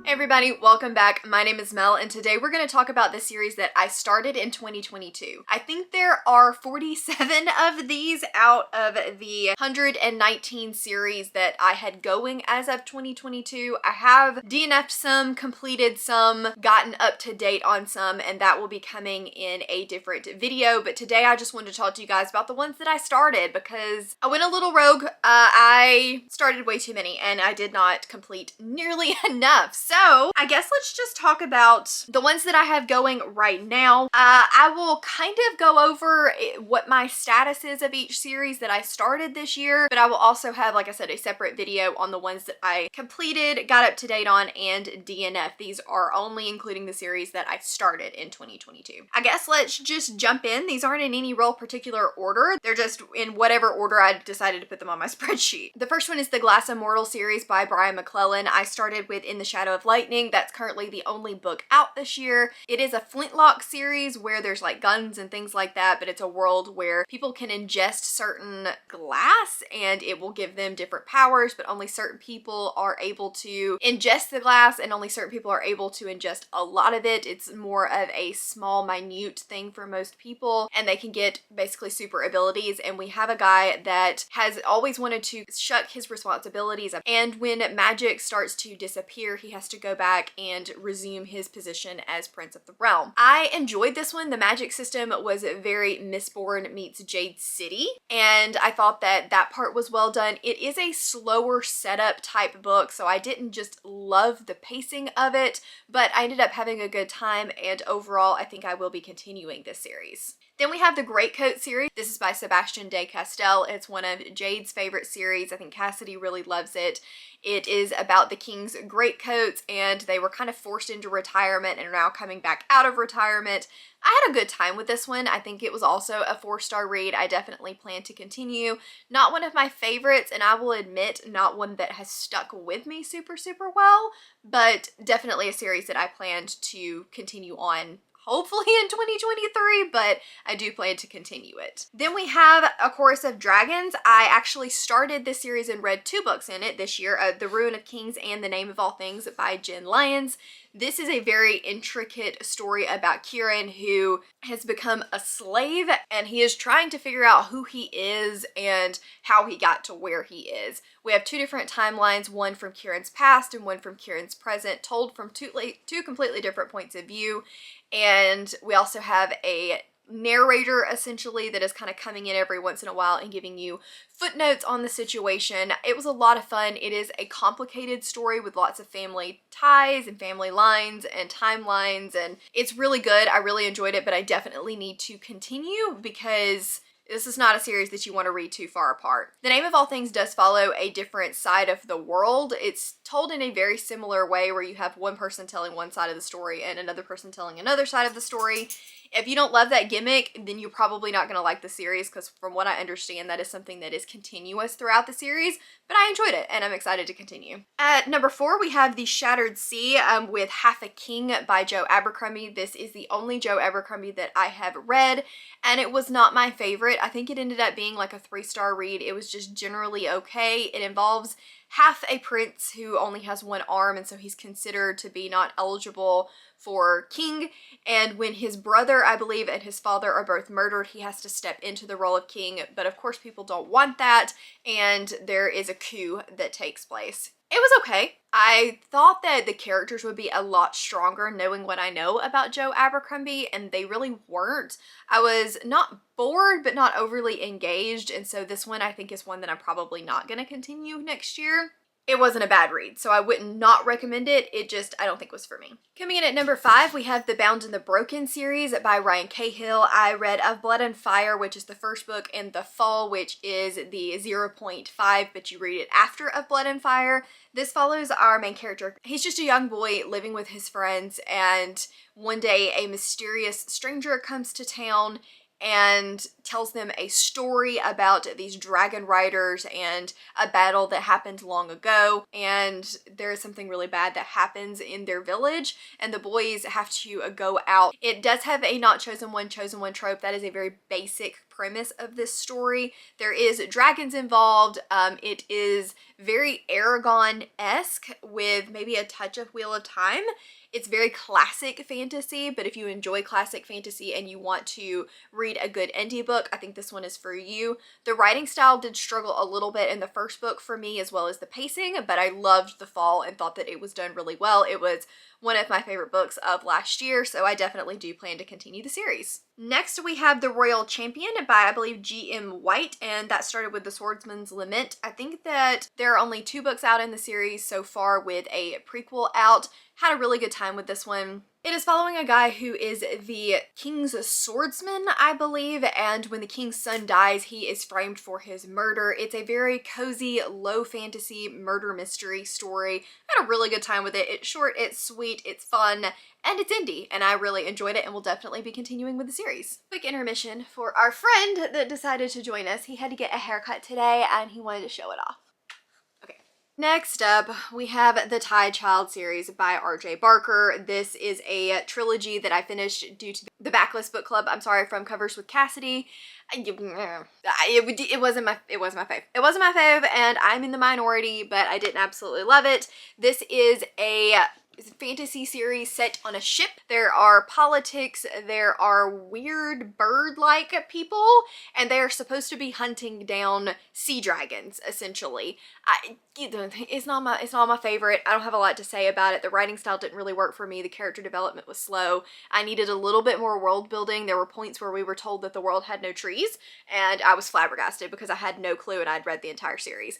Hey everybody, welcome back. My name is Mel and today we're going to talk about the series that I started in 2022. I think there are 47 of these out of the 119 series that I had going as of 2022. I have DNF'd some, completed some, gotten up to date on some, and that will be coming in a different video. But today I just wanted to talk to you guys about the ones that I started because I went a little rogue. I started way too many and I did not complete nearly enough. So I guess let's just talk about the ones that I have going right now. I will kind of go over what my status is of each series that I started this year, but I will also have, like I said, a separate video on the ones that I completed, got up to date on, and DNF. These are only including the series that I started in 2022. I guess let's just jump in. These aren't in any real particular order. They're just in whatever order I decided to put them on my spreadsheet. The first one is the Glass Immortal series by Brian McClellan. I started with In the Shadow of Lightning. That's currently the only book out this year. It is a flintlock series where there's like guns and things like that, but it's a world where people can ingest certain glass and it will give them different powers, but only certain people are able to ingest the glass and only certain people are able to ingest a lot of it. It's more of a small, minute thing for most people, and they can get basically super abilities. And we have a guy that has always wanted to shuck his responsibilities, and when magic starts to disappear, he has to go back and resume his position as Prince of the Realm. I enjoyed this one. The magic system was very Mistborn meets Jade City, and I thought that that part was well done. It is a slower setup type book, so I didn't just love the pacing of it, but I ended up having a good time, and overall I think I will be continuing this series. Then we have the Greatcoat series. This is by Sebastian de Castell. It's one of Jade's favorite series. I think Cassidy really loves it. It is about the king's greatcoats, and they were kind of forced into retirement and are now coming back out of retirement. I had a good time with this one. I think it was also a 4-star read. I definitely plan to continue. Not one of my favorites, and I will admit not one that has stuck with me super well, but definitely a series that I planned to continue on hopefully in 2023, but I do plan to continue it. Then we have A Chorus of Dragons. I actually started this series and read 2 books in it this year, The Ruin of Kings and The Name of All Things by Jen Lyons. This is a very intricate story about Kieran, who has become a slave, and he is trying to figure out who he is and how he got to where he is. We have 2 different timelines, one from Kieran's past and one from Kieran's present, told from two completely different points of view. And we also have a narrator essentially that is kind of coming in every once in a while and giving you footnotes on the situation. It was a lot of fun. It is a complicated story with lots of family ties and family lines and timelines, and it's really good. I really enjoyed it, but I definitely need to continue because this is not a series that you want to read too far apart. The Name of All Things does follow a different side of the world. It's told in a very similar way where you have one person telling one side of the story and another person telling another side of the story. If you don't love that gimmick, then you're probably not going to like the series, because from what I understand, that is something that is continuous throughout the series, but I enjoyed it and I'm excited to continue. At number 4, we have The Shattered Sea with Half a King by Joe Abercrombie. This is the only Joe Abercrombie that I have read, and it was not my favorite. I think it ended up being like a 3-star read. It was just generally okay. It involves half a prince who only has one arm, and so he's considered to be not eligible for king, and when his brother, I believe, and his father are both murdered, he has to step into the role of king, but of course people don't want that, and there is a coup that takes place. It was okay. I thought that the characters would be a lot stronger knowing what I know about Joe Abercrombie, and they really weren't. I was not bored, but not overly engaged, and so this one I think is one that I'm probably not going to continue next year. It wasn't a bad read, so I wouldn't not recommend it. It just, I don't think was for me. Coming in at number 5, we have the Bound and the Broken series by Ryan Cahill. I read Of Blood and Fire, which is the first book, and The Fall, which is the 0.5, but you read it after Of Blood and Fire. This follows our main character. He's just a young boy living with his friends, and one day a mysterious stranger comes to town and tells them a story about these dragon riders and a battle that happened long ago, and there is something really bad that happens in their village and the boys have to go out. It does have a not chosen one, chosen one trope. That is a very basic premise of this story. There is dragons involved. It is very Aragon-esque with maybe a touch of Wheel of Time. It's very classic fantasy, but if you enjoy classic fantasy and you want to read a good indie book, I think this one is for you. The writing style did struggle a little bit in the first book for me, as well as the pacing, but I loved The Fall and thought that it was done really well. It was one of my favorite books of last year, so I definitely do plan to continue the series. Next, we have The Royal Champion by, I believe, G.M. White, and that started with The Swordsman's Lament. I think that there are only 2 books out in the series so far with a prequel out. Had a really good time with this one. It is following a guy who is the king's swordsman, I believe, and when the king's son dies, he is framed for his murder. It's a very cozy, low fantasy murder mystery story. I had a really good time with it. It's short, it's sweet, it's fun, and it's indie, and I really enjoyed it and will definitely be continuing with the series. Quick intermission for our friend that decided to join us. He had to get a haircut today and he wanted to show it off. Next up, we have the Child series by R.J. Barker. This is a trilogy that I finished due to the Backlist Book Club. I'm sorry, From Covers with Cassidy. It wasn't my fave. It wasn't my fave, and I'm in the minority, but I didn't absolutely love it. This is a fantasy series set on a ship. There are politics, there are weird bird-like people, and they are supposed to be hunting down sea dragons, essentially. It's not my favorite. I don't have a lot to say about it. The writing style didn't really work for me. The character development was slow. I needed a little bit more world building. There were points where we were told that the world had no trees, and I was flabbergasted because I had no clue and I'd read the entire series.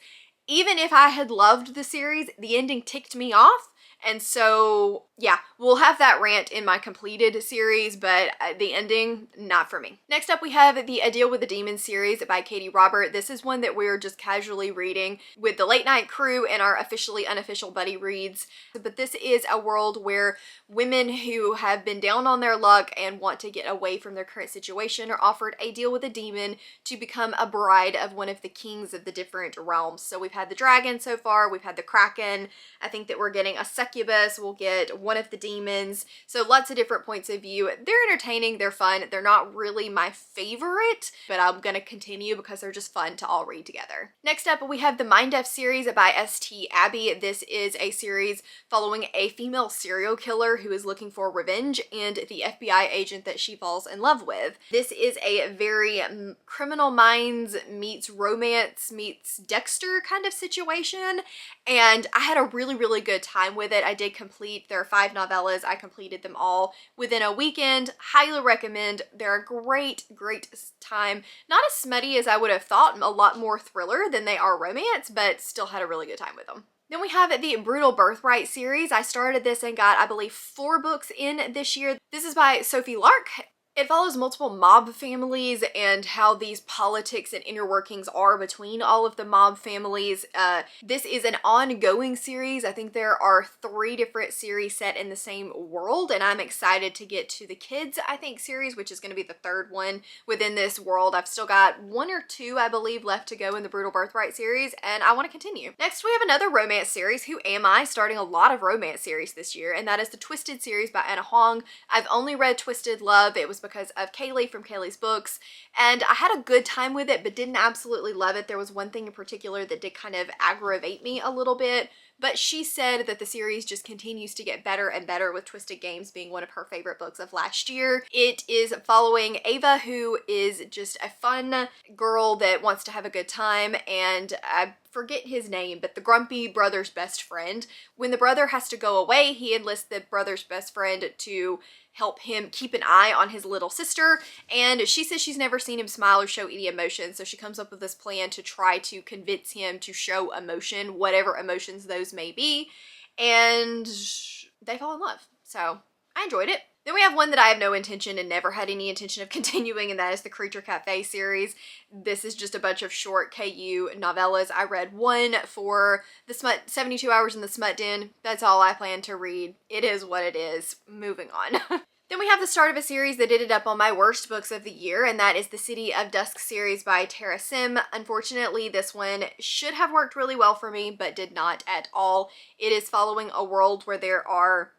Even if I had loved the series, the ending ticked me off. And so, yeah, we'll have that rant in my completed series, but the ending, not for me. Next up, we have the A Deal with the Demon series by Katie Robert. This is one that we're just casually reading with the late night crew and our officially unofficial buddy reads. But this is a world where women who have been down on their luck and want to get away from their current situation are offered a deal with a demon to become a bride of one of the kings of the different realms. So we've had the dragon so far, we've had the kraken. I think that we're getting a succubus, we'll get one of the demons. So lots of different points of view. They're entertaining, they're fun. They're not really my favorite, but I'm gonna continue because they're just fun to all read together. Next up, we have the Mind F series by S.T. Abbey. This is a series following a female serial killer who is looking for revenge and the FBI agent that she falls in love with. This is a very Criminal Minds meets romance meets Dexter kind of situation, and I had a really good time with it. I did complete, there are 5 novellas. I completed them all within a weekend. Highly recommend. They're a great time. Not as smutty as I would have thought, a lot more thriller than they are romance, but still had a really good time with them. Then we have the Brutal Birthright series. I started this and got, I believe, 4 books in this year. This is by Sophie Lark. It follows multiple mob families and how these politics and inner workings are between all of the mob families. This is an ongoing series. I think there are 3 different series set in the same world, and I'm excited to get to the kids, I think, series, which is going to be the 3rd one within this world. I've still got 1 or 2, I believe, left to go in the Brutal Birthright series, and I want to continue. Next, we have another romance series. Who am I? Starting a lot of romance series this year, and that is the Twisted series by Anna Huang. I've only read Twisted Love. It was because of Kaylee from Kaylee's Books, and I had a good time with it, but didn't absolutely love it. There was one thing in particular that did kind of aggravate me a little bit, but she said that the series just continues to get better and better, with Twisted Games being one of her favorite books of last year. It is following Ava, who is just a fun girl that wants to have a good time, and I forget his name, but the grumpy brother's best friend. When the brother has to go away, he enlists the brother's best friend to help him keep an eye on his little sister, and she says she's never seen him smile or show any emotion, so she comes up with this plan to try to convince him to show emotion, whatever emotions those may be, and they fall in love. So I enjoyed it. Then we have one that I have no intention and never had any intention of continuing, and that is the Creature Cafe series. This is just a bunch of short KU novellas. I read 1 for the 72 Hours in the Smut Den. That's all I plan to read. It is what it is. Moving on. Then we have the start of a series that ended up on my worst books of the year, and that is the City of Dusk series by Tara Sim. Unfortunately, this one should have worked really well for me, but did not at all. It is following a world where there are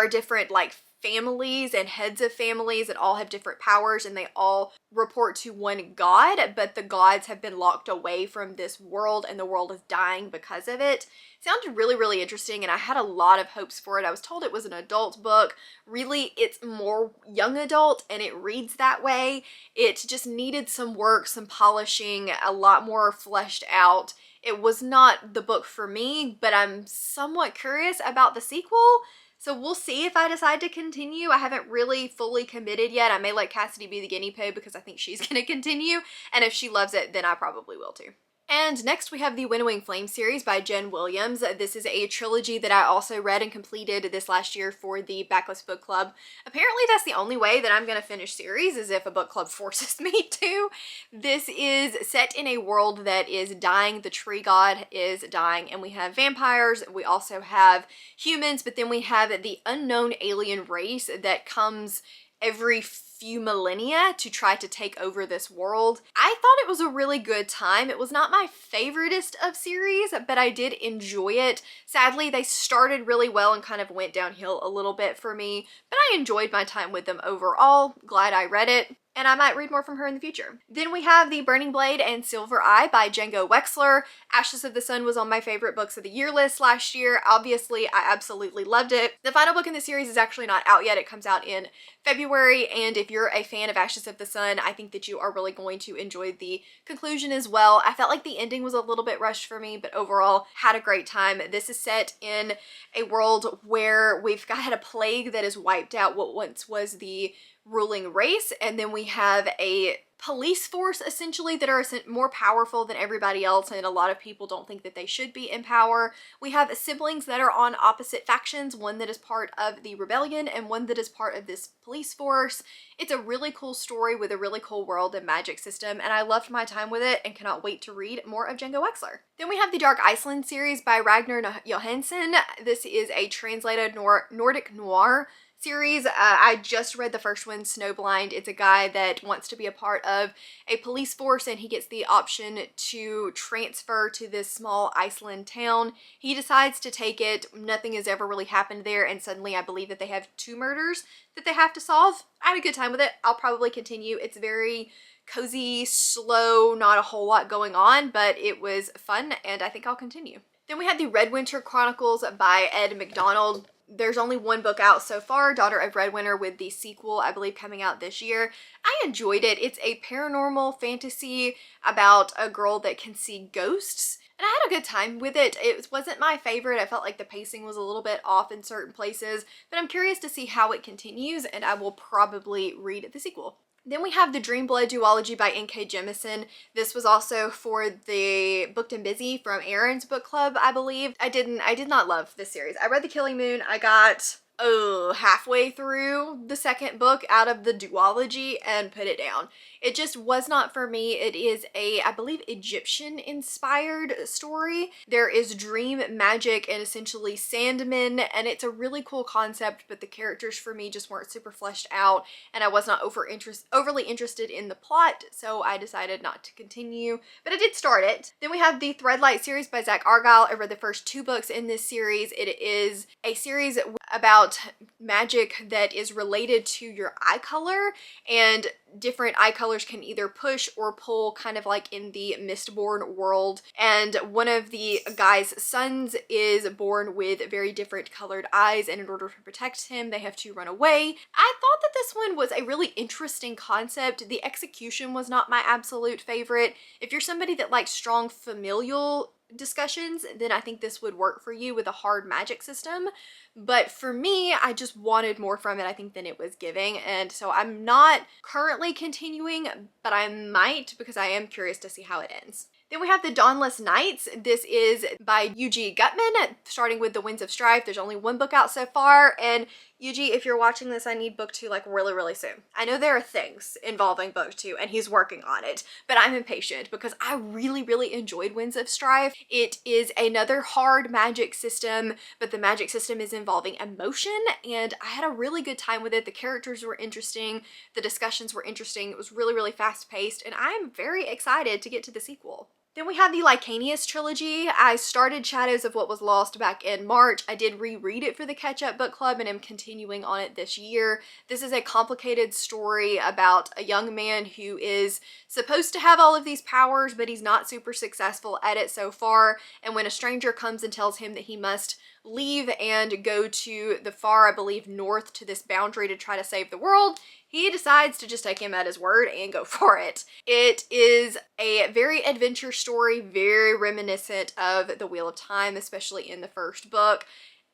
different, like, families and heads of families that all have different powers, and they all report to one god, but the gods have been locked away from this world and the world is dying because of it. It sounded really, really interesting, and I had a lot of hopes for it. I was told it was an adult book. Really, it's more young adult, and it reads that way. It just needed some work, some polishing, a lot more fleshed out. It was not the book for me, but I'm somewhat curious about the sequel. So we'll see if I decide to continue. I haven't really fully committed yet. I may let Cassidy be the guinea pig because I think she's going to continue. And if she loves it, then I probably will too. And next we have the Winnowing Flame series by Jen Williams. This is a trilogy that I also read and completed this last year for the Backlist Book Club. Apparently that's the only way that I'm going to finish series, is if a book club forces me to. This is set in a world that is dying. The tree god is dying, and we have vampires. We also have humans, but then we have the unknown alien race that comes every few millennia to try to take over this world. I thought it was a really good time. It was not my favoritist of series, but I did enjoy it. Sadly, they started really well and kind of went downhill a little bit for me, but I enjoyed my time with them overall. Glad I read it, and I might read more from her in the future. Then we have The Burning Blade and Silver Eye by Django Wexler. Ashes of the Sun was on my favorite books of the year list last year. Obviously, I absolutely loved it. The final book in the series is actually not out yet. It comes out in February, and if you're a fan of Ashes of the Sun, I think that you are really going to enjoy the conclusion as well. I felt like the ending was a little bit rushed for me, but overall had a great time. This is set in a world where we've had a plague that has wiped out what once was the ruling race, and then we have a police force essentially that are more powerful than everybody else, and a lot of people don't think that they should be in power. We have siblings that are on opposite factions, one that is part of the rebellion and one that is part of this police force. It's a really cool story with a really cool world and magic system, and I loved my time with it and cannot wait to read more of Django Wexler. Then we have the Dark Iceland series by Ragnar Johansson. This is a translated Nordic noir series. I just read the first one, Snowblind. It's a guy that wants to be a part of a police force, and he gets the option to transfer to this small Iceland town. He decides to take it. Nothing has ever really happened there, and suddenly I believe that they have 2 murders that they have to solve. I had a good time with it. I'll probably continue. It's very cozy, slow, not a whole lot going on, but it was fun, and I think I'll continue. Then we have the Red Winter Chronicles by Ed McDonald. There's only one book out so far, Daughter of Redwinter, with the sequel, I believe, coming out this year. I enjoyed it. It's a paranormal fantasy about a girl that can see ghosts, and I had a good time with it. It wasn't my favorite. I felt like the pacing was a little bit off in certain places, but I'm curious to see how it continues, and I will probably read the sequel. Then we have the Dreamblood duology by N.K. Jemisin. This was also for the Booked and Busy from Aaron's book club, I believe. I did not love this series. I read The Killing Moon. I got halfway through the second book out of the duology and put it down. It just was not for me. It is a, I believe, Egyptian inspired story. There is dream magic and essentially sandmen, and it's a really cool concept, but the characters for me just weren't super fleshed out, and I was not overly interested in the plot, so I decided not to continue, but I did start it. Then we have the Threadlight series by Zach Argyle. I read the first 2 books in this series. It is a series about magic that is related to your eye color, and different eye colors can either push or pull, kind of like in the Mistborn world. And one of the guy's sons is born with very different colored eyes, and in order to protect him, they have to run away. I thought that this one was a really interesting concept. The execution was not my absolute favorite. If you're somebody that likes strong familial discussions, then I think this would work for you with a hard magic system. But for me, I just wanted more from it, I think, than it was giving. And so I'm not currently continuing, but I might, because I am curious to see how it ends. Then we have the Dawnless Knights. This is by Yuji Gutman, starting with The Winds of Strife. There's only 1 book out so far, and Yuji, if you're watching this, I need book 2 like really, really soon. I know there are things involving book 2, and he's working on it, but I'm impatient because I really, really enjoyed Winds of Strife. It is another hard magic system, but the magic system is involving emotion, and I had a really good time with it. The characters were interesting, the discussions were interesting. It was really, really fast paced, and I'm very excited to get to the sequel. Then we have the Likenias Trilogy. I started Shadows of What Was Lost back in March. I did reread it for the Catch-Up Book Club and am continuing on it this year. This is a complicated story about a young man who is supposed to have all of these powers, but he's not super successful at it so far. And when a stranger comes and tells him that he must leave and go to the far, I believe, north to this boundary to try to save the world, he decides to just take him at his word and go for it. It is a very adventure story, very reminiscent of The Wheel of Time, especially in the first book.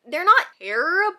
They're not terrible,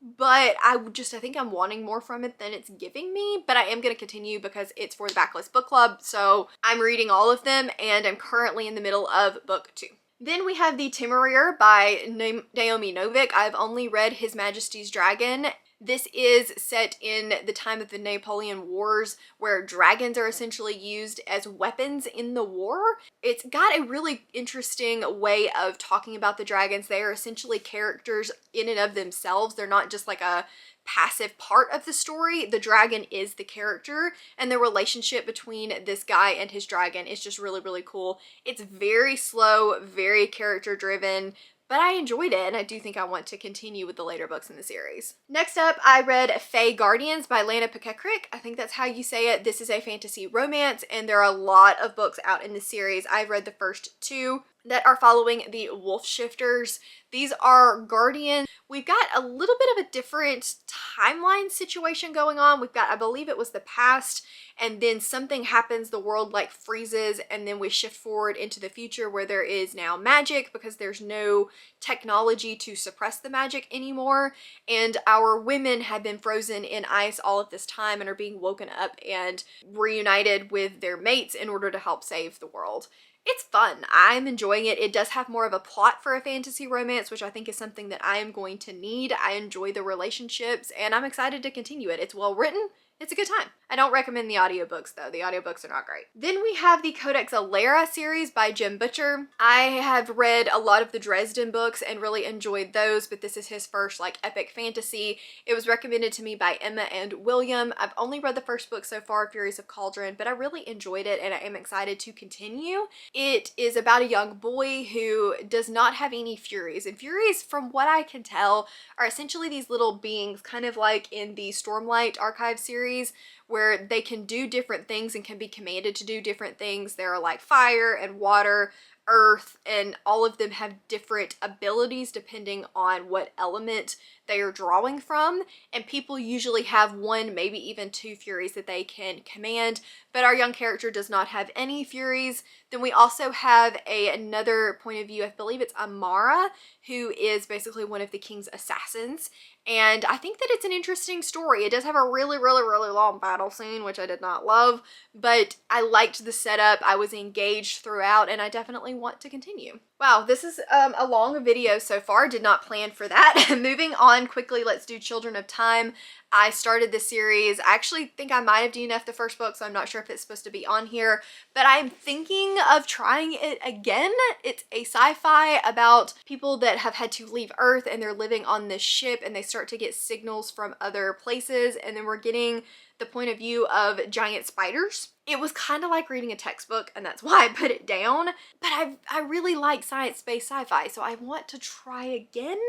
but I think I'm wanting more from it than it's giving me, but I am going to continue because it's for the Backlist Book Club, so I'm reading all of them, and I'm currently in the middle of book 2. Then we have the Timaru by Naomi Novik. I've only read His Majesty's Dragon. This is set in the time of the Napoleon Wars, where dragons are essentially used as weapons in the war. It's got a really interesting way of talking about the dragons. They are essentially characters in and of themselves. They're not just like a passive part of the story. The dragon is the character, and the relationship between this guy and his dragon is just really, really cool. It's very slow, very character driven, but I enjoyed it, and I do think I want to continue with the later books in the series. Next up, I read Faye Guardians by Lana Pekekrik. I think that's how you say it. This is a fantasy romance, and there are a lot of books out in the series. I've read the first 2 that are following the Wolf Shifters. These are Guardians. We've got a little bit of a different timeline situation going on. We've got, I believe it was the past, and then something happens, the world like freezes, and then we shift forward into the future where there is now magic because there's no technology to suppress the magic anymore, and our women have been frozen in ice all of this time and are being woken up and reunited with their mates in order to help save the world. It's fun. I'm enjoying it. It does have more of a plot for a fantasy romance, which I think is something that I am going to need. I enjoy the relationships, and I'm excited to continue it. It's well written. It's a good time. I don't recommend the audiobooks though. The audiobooks are not great. Then we have the Codex Alarak series by Jim Butcher. I have read a lot of the Dresden books and really enjoyed those, but this is his first like epic fantasy. It was recommended to me by Emma and William. I've only read the first book so far, Furies of Cauldron, but I really enjoyed it and I am excited to continue. It is about a young boy who does not have any Furies, and Furies, from what I can tell, are essentially these little beings, kind of like in the Stormlight Archive series, where they can do different things and can be commanded to do different things. There are like fire and water, earth, and all of them have different abilities depending on what element they are drawing from, and people usually have 1, maybe even 2 Furies that they can command, but our young character does not have any Furies. Then we also have another point of view. I believe it's Amara, who is basically one of the king's assassins, and I think that it's an interesting story. It does have a really, really, really long battle scene, which I did not love, but I liked the setup. I was engaged throughout, and I definitely want to continue. Wow, this is a long video so far. Did not plan for that. Moving on quickly, let's do Children of Time. I started this series. I actually think I might have DNF'd the first book, so I'm not sure if it's supposed to be on here, but I'm thinking of trying it again. It's a sci-fi about people that have had to leave Earth and they're living on this ship and they start to get signals from other places, and then we're getting the point of view of giant spiders. It was kind of like reading a textbook, and that's why I put it down, but I really like science-based sci-fi, so I want to try again.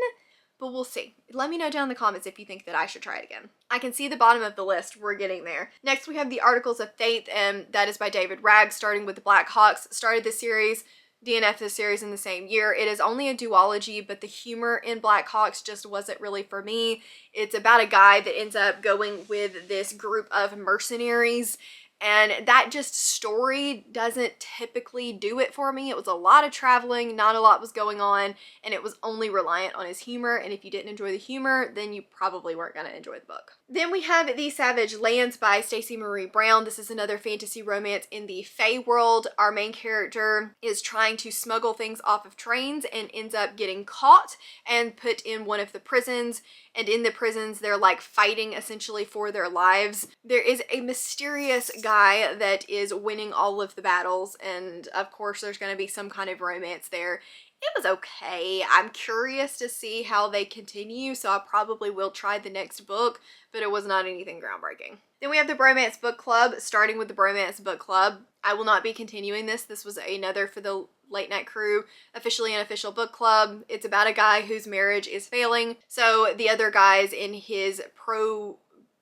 But we'll see. Let me know down in the comments if you think that I should try it again. I can see the bottom of the list. We're getting there. Next, we have the Articles of Faith, and that is by David Ragg, starting with the Black Hawks. Started this series, DNF this series in the same year. It is only a duology, but the humor in Black Hawks just wasn't really for me. It's about a guy that ends up going with this group of mercenaries, and that just story doesn't typically do it for me. It was a lot of traveling, not a lot was going on, and it was only reliant on his humor, and if you didn't enjoy the humor, then you probably weren't going to enjoy the book. Then we have The Savage Lands by Stacey Marie Brown. This is another fantasy romance in the Fae world. Our main character is trying to smuggle things off of trains and ends up getting caught and put in one of the prisons, and in the prisons they're like fighting essentially for their lives. There is a mysterious guy that is winning all of the battles, and of course there's going to be some kind of romance there. It was okay. I'm curious to see how they continue, so I probably will try the next book, but it was not anything groundbreaking. Then we have the Bromance Book Club. Starting with the Bromance Book Club, I will not be continuing this. This was another for the Late Night Crew, officially an official book club. It's about a guy whose marriage is failing, so the other guys in his pro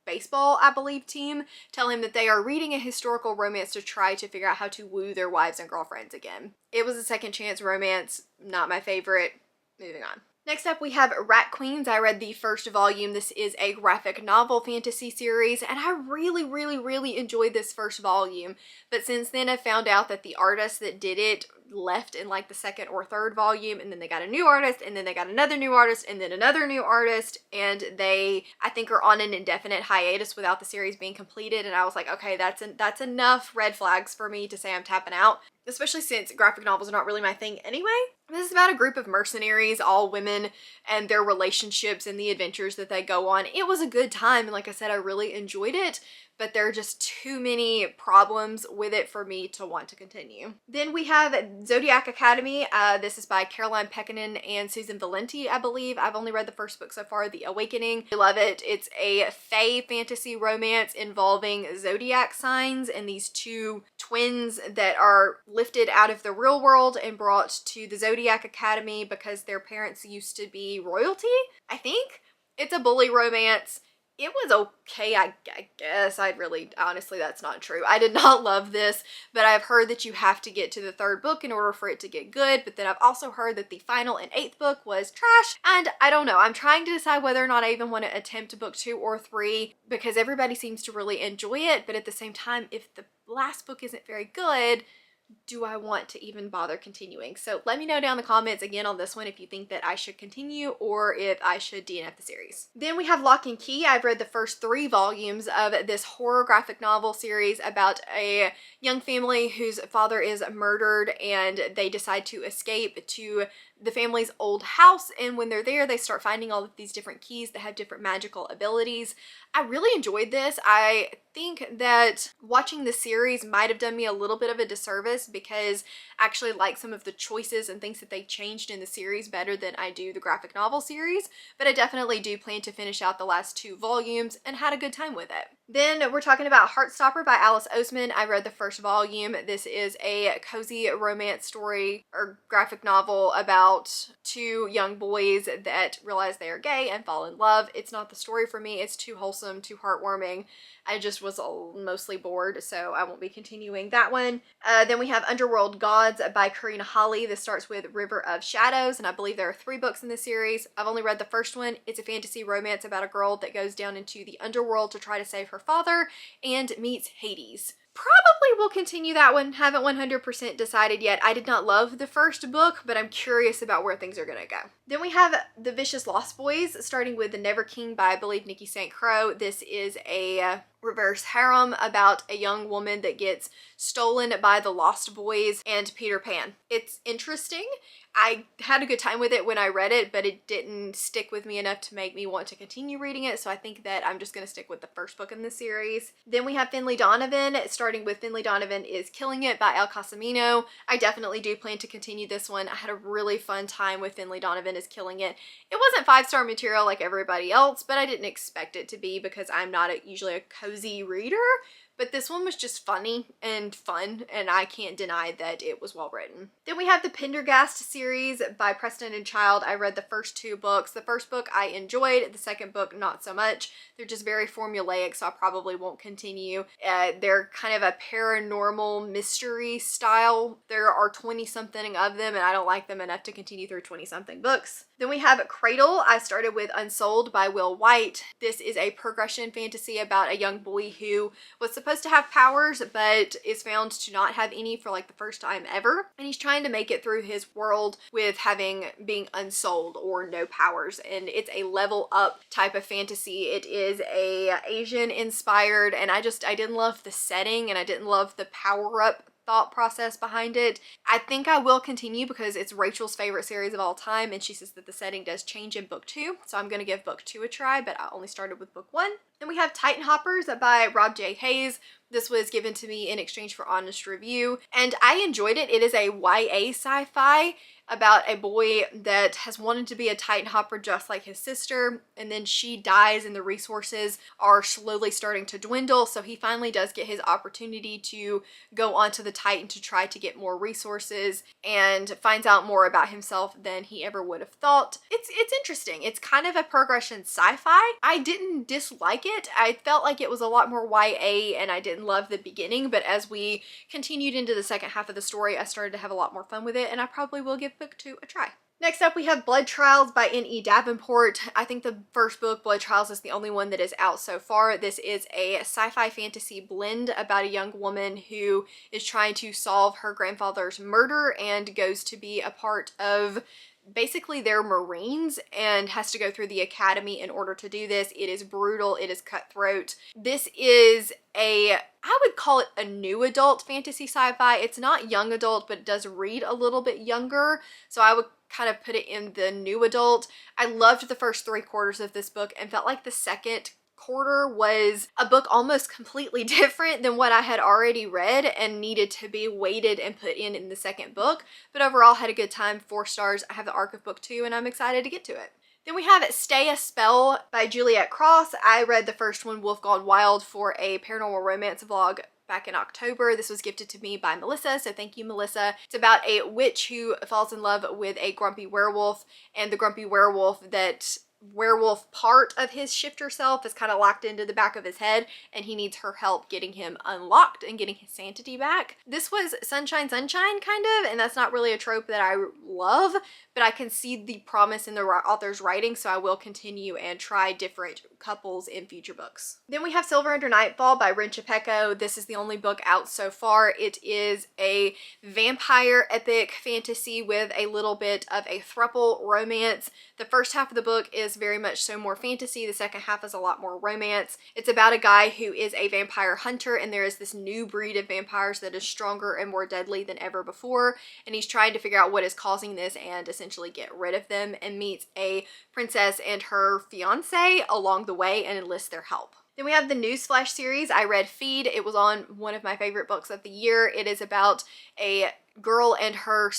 baseball, I believe, team tell him that they are reading a historical romance to try to figure out how to woo their wives and girlfriends again. It was a second chance romance, not my favorite. Moving on. Next up, we have Rat Queens. I read the first volume. This is a graphic novel fantasy series, and I really enjoyed this first volume. But since then, I found out that the artist that did it left in like the second or third volume, and then they got a new artist, and then they got another new artist, and then another new artist, and they, I think, are on an indefinite hiatus without the series being completed. And I was like, okay, that's enough red flags for me to say I'm tapping out, especially since graphic novels are not really my thing anyway. This is about a group of mercenaries, all women, and their relationships and the adventures that they go on. It was a good time, and like I said, I really enjoyed it, but there are just too many problems with it for me to want to continue. Then we have Zodiac Academy. This is by Caroline Pekkanen and Susan Valenti, I believe. I've only read the first book so far, The Awakening. I love it. It's a Faye fantasy romance involving zodiac signs and these two twins that are lifted out of the real world and brought to the Zodiac Academy because their parents used to be royalty, I think. It's a bully romance. It was okay, I guess. Honestly, that's not true. I did not love this, but I've heard that you have to get to the third book in order for it to get good, but then I've also heard that the final and 8th book was trash, and I don't know. I'm trying to decide whether or not I even want to attempt book 2 or 3, because everybody seems to really enjoy it, but at the same time, if the last book isn't very good, do I want to even bother continuing? So let me know down in the comments again on this one if you think that I should continue or if I should DNF the series. Then we have Lock and Key. I've read the first 3 volumes of this horror graphic novel series about a young family whose father is murdered, and they decide to escape to the family's old house, and when they're there, they start finding all of these different keys that have different magical abilities. I really enjoyed this. I think that watching the series might have done me a little bit of a disservice because I actually like some of the choices and things that they changed in the series better than I do the graphic novel series, but I definitely do plan to finish out the last 2 volumes and had a good time with it. Then we're talking about Heartstopper by Alice Oseman. I read the first volume. This is a cozy romance story or graphic novel about 2 young boys that realize they are gay and fall in love. It's not the story for me. It's too wholesome, too heartwarming. I just was mostly bored, so I won't be continuing that one. Then we have Underworld Gods by Karina Holly. This starts with River of Shadows, and I believe there are 3 books in this series. I've only read the first one. It's a fantasy romance about a girl that goes down into the underworld to try to save her father and meets Hades. Probably will continue that one. Haven't 100% decided yet. I did not love the first book, but I'm curious about where things are going to go. Then we have The Vicious Lost Boys, starting with The Never King by, I believe, Nikki St. Crow. This is a reverse harem about a young woman that gets stolen by the Lost Boys and Peter Pan. It's interesting. I had a good time with it when I read it, but it didn't stick with me enough to make me want to continue reading it, so I think that I'm just going to stick with the first book in the series. Then we have Finley Donovan, starting with Finley Donovan is Killing It by El Casamino. I definitely do plan to continue this one. I had a really fun time with Finley Donovan is Killing It. It wasn't 5-star material like everybody else, but I didn't expect it to be because I'm not usually a cozy reader. But this one was just funny and fun, and I can't deny that it was well written. Then we have the Pendergast series by Preston and Child. I read the first 2 books. The first book I enjoyed, the second book not so much. They're just very formulaic, so I probably won't continue. They're kind of a paranormal mystery style. There are 20-something of them, and I don't like them enough to continue through 20-something books. Then we have Cradle. I started with Unsold by Will White. This is a progression fantasy about a young boy who was supposed to have powers but is found to not have any for like the first time ever, and he's trying to make it through his world with being unsold or no powers, and it's a level up type of fantasy. It is a Asian inspired, and I didn't love the setting, and I didn't love the power up thought process behind it. I think I will continue because it's Rachel's favorite series of all time, and she says that the setting does change in book 2, so I'm going to give book 2 a try, but I only started with book 1. Then we have Titan Hoppers by Rob J. Hayes. This was given to me in exchange for honest review, and I enjoyed it. It is a YA sci-fi about a boy that has wanted to be a Titan Hopper just like his sister, and then she dies and the resources are slowly starting to dwindle, so he finally does get his opportunity to go onto the Titan to try to get more resources and finds out more about himself than he ever would have thought. It's interesting. It's kind of a progression sci-fi. I didn't dislike it. I felt like it was a lot more YA and I didn't love the beginning, but as we continued into the second half of the story, I started to have a lot more fun with it, and I probably will give book 2 a try. Next up, we have Blood Trials by N.E. Davenport. I think the first book, Blood Trials, is the only one that is out so far. This is a sci-fi fantasy blend about a young woman who is trying to solve her grandfather's murder and goes to be a part of basically they're Marines and has to go through the academy in order to do this. It is brutal. It is cutthroat. This is I would call it a new adult fantasy sci-fi. It's not young adult, but it does read a little bit younger. So I would kind of put it in the new adult. I loved the first 3/4 of this book and felt like the second quarter was a book almost completely different than what I had already read and needed to be weighted and put in the second book. But overall, had a good time. 4 stars. I have the arc of book 2 and I'm excited to get to it. Then we have Stay a Spell by Juliet Cross. I read the first one, Wolf Gone Wild, for a paranormal romance vlog back in October. This was gifted to me by Melissa, so thank you, Melissa. It's about a witch who falls in love with a grumpy werewolf, and the grumpy werewolf part of his shifter self is kind of locked into the back of his head, and he needs her help getting him unlocked and getting his sanity back. This was sunshine kind of, and that's not really a trope that I love, but I can see the promise in the author's writing, so I will continue and try different couples in future books. Then we have Silver Under Nightfall by Ren Chapeko. This is the only book out so far. It is a vampire epic fantasy with a little bit of a throuple romance. The first half of the book is very much so more fantasy. The second half is a lot more romance. It's about a guy who is a vampire hunter, and there is this new breed of vampires that is stronger and more deadly than ever before, and he's trying to figure out what is causing this and essentially get rid of them, and meets a princess and her fiance along the way and enlists their help. Then we have the Newsflash series. I read Feed. It was on one of my favorite books of the year. It is about a girl and her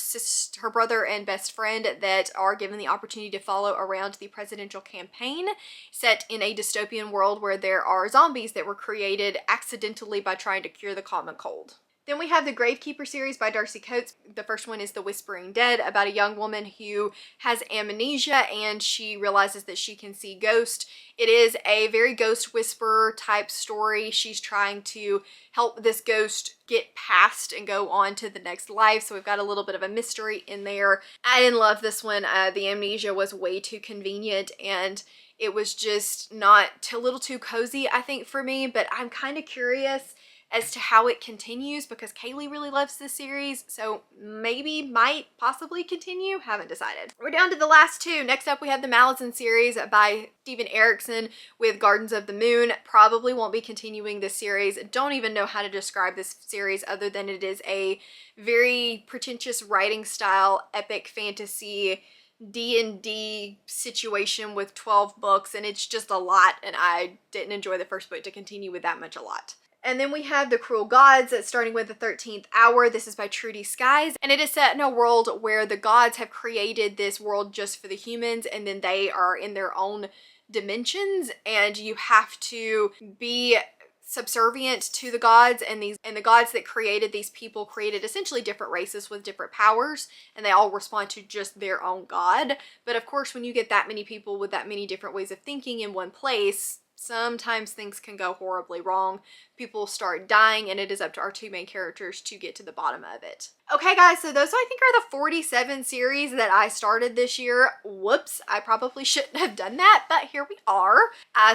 brother and best friend that are given the opportunity to follow around the presidential campaign, set in a dystopian world where there are zombies that were created accidentally by trying to cure the common cold. Then we have the Gravekeeper series by Darcy Coates. The first one is The Whispering Dead, about a young woman who has amnesia and she realizes that she can see ghosts. It is a very ghost whisperer type story. She's trying to help this ghost get past and go on to the next life, so we've got a little bit of a mystery in there. I didn't love this one. The amnesia was way too convenient and it was just not a little too cozy, I think, for me, but I'm kind of curious as to how it continues because Kaylee really loves this series, so might possibly continue. Haven't decided. We're down to the last 2. Next up, we have the Malazin series by Steven Erikson with Gardens of the Moon. Probably won't be continuing this series. Don't even know how to describe this series other than it is a very pretentious writing style, epic fantasy D&D situation with 12 books, and it's just a lot, and I didn't enjoy the first book to continue with that much a lot. And then we have The Cruel Gods, starting with The 13th Hour. This is by Trudy Skies, and it is set in a world where the gods have created this world just for the humans, and then they are in their own dimensions, and you have to be subservient to the gods, and the gods that created these people created essentially different races with different powers, and they all respond to just their own god. But of course, when you get that many people with that many different ways of thinking in one place, sometimes things can go horribly wrong. People start dying, and it is up to our 2 main characters to get to the bottom of it. Okay guys, so those I think are the 47 series that I started this year. Whoops, I probably shouldn't have done that, but here we are.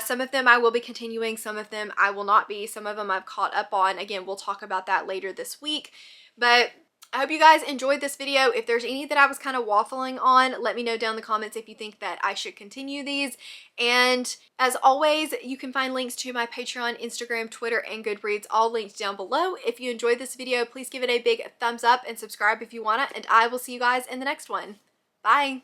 Some of them I will be continuing, some of them I will not be. Some of them I've caught up on. Again, we'll talk about that later this week. But I hope you guys enjoyed this video. If there's any that I was kind of waffling on, let me know down in the comments if you think that I should continue these. And as always, you can find links to my Patreon, Instagram, Twitter, and Goodreads all linked down below. If you enjoyed this video, please give it a big thumbs up and subscribe if you want to, and I will see you guys in the next one. Bye!